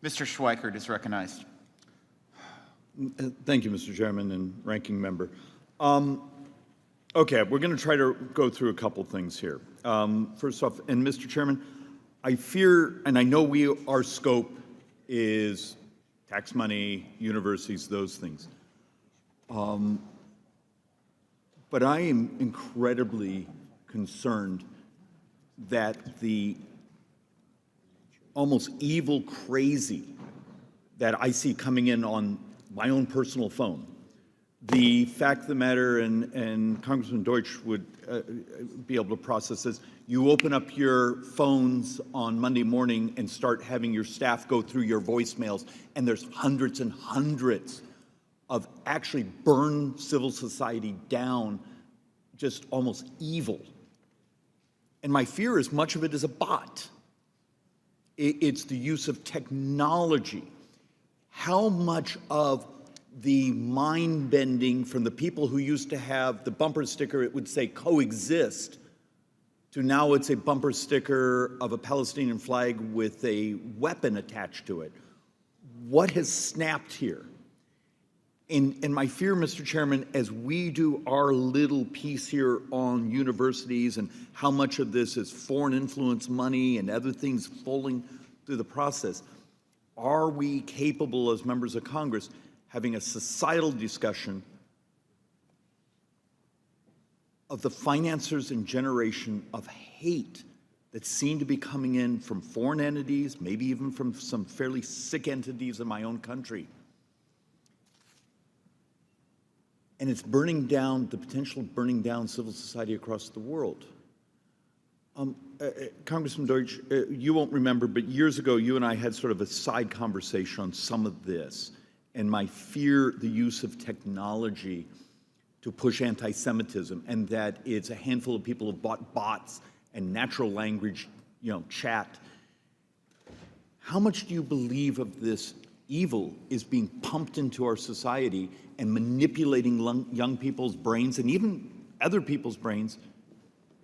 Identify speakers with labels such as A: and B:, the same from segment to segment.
A: Mr. Schweikert is recognized.
B: Thank you, Mr. Chairman and Ranking Member. Okay, we're going to try to go through a couple things here. First off, and Mr. Chairman, I fear, and I know our scope is tax money, universities, those things. But I am incredibly concerned that the almost evil crazy that I see coming in on my own personal phone. The fact of the matter, and Congressman Deutsch would be able to process this, you open up your phones on Monday morning and start having your staff go through your voicemails, and there's hundreds and hundreds of actually burn civil society down, just almost evil. And my fear is much of it is a bot. It's the use of technology. How much of the mind bending from the people who used to have the bumper sticker, it would say coexist, to now it's a bumper sticker of a Palestinian flag with a weapon attached to it. What has snapped here? And my fear, Mr. Chairman, as we do our little piece here on universities and how much of this is foreign influence money and other things falling through the process, are we capable as members of Congress having a societal discussion of the financiers and generation of hate that seem to be coming in from foreign entities, maybe even from some fairly sick entities in my own country? And it's burning down, the potential of burning down civil society across the world. Congressman Deutsch, you won't remember, but years ago, you and I had sort of a side conversation on some of this, and my fear, the use of technology to push anti-Semitism, and that it's a handful of people who have bought bots and natural language, chat. How much do you believe of this evil is being pumped into our society and manipulating young people's brains and even other people's brains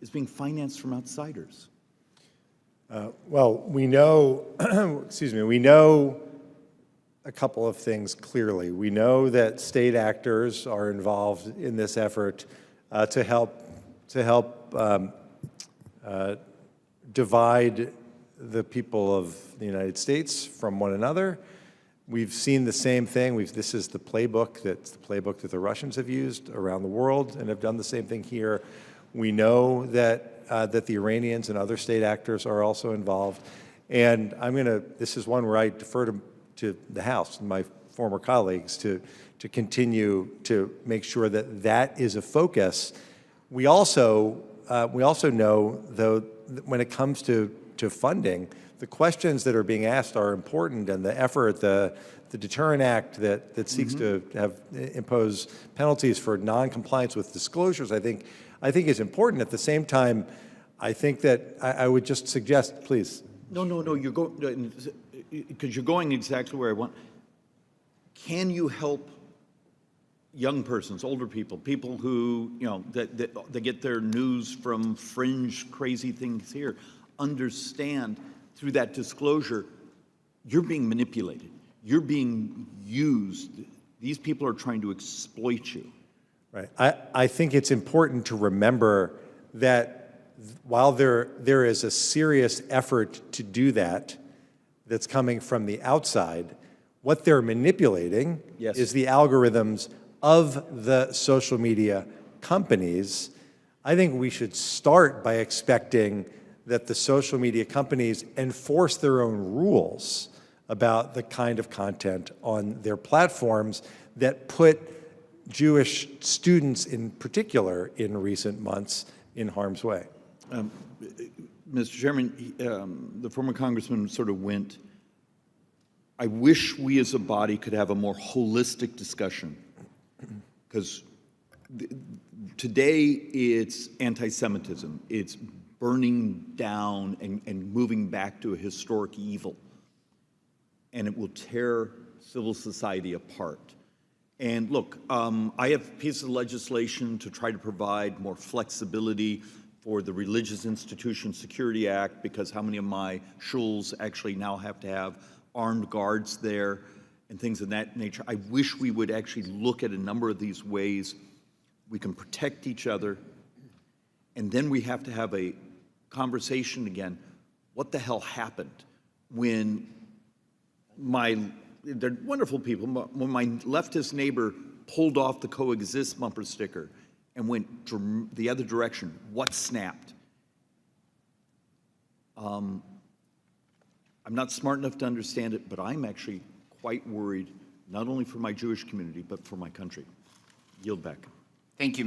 B: is being financed from outsiders?
C: Well, we know, we know a couple of things clearly. We know that state actors are involved in this effort to help divide the people of the United States from one another. We've seen the same thing. This is the playbook that the Russians have used around the world and have done the same thing here. We know that the Iranians and other state actors are also involved. And this is one where I defer to the House and my former colleagues to continue to make sure that that is a focus. We also know, though, when it comes to funding, the questions that are being asked are important, and the effort, the Deterrent Act that seeks to impose penalties for non-compliance with disclosures, I think is important. At the same time, I think that I would just suggest, please.
B: No, you're going, because you're going exactly where I want. Can you help young persons, older people, people who, that get their news from fringe crazy things here, understand through that disclosure, you're being manipulated, you're being used, these people are trying to exploit you?
C: Right. I think it's important to remember that while there is a serious effort to do that that's coming from the outside, what they're manipulating is the algorithms of the social media companies. I think we should start by expecting that the social media companies enforce their own rules about the kind of content on their platforms that put Jewish students in particular in recent months in harm's way.
B: Mr. Chairman, the former congressman sort of went, I wish we as a body could have a more holistic discussion, because today it's anti-Semitism, it's burning down and moving back to a historic evil, and it will tear civil society apart. And look, I have pieces of legislation to try to provide more flexibility for the Religious Institution Security Act, because how many of my shuls actually now have to have armed guards there and things of that nature. I wish we would actually look at a number of these ways we can protect each other, and then we have to have a conversation again. What the hell happened when they're wonderful people, when my leftist neighbor pulled off the coexist bumper sticker and went the other direction? What snapped? I'm not smart enough to understand it, but I'm actually quite worried, not only for my Jewish community, but for my country. Yield back.
A: Thank you.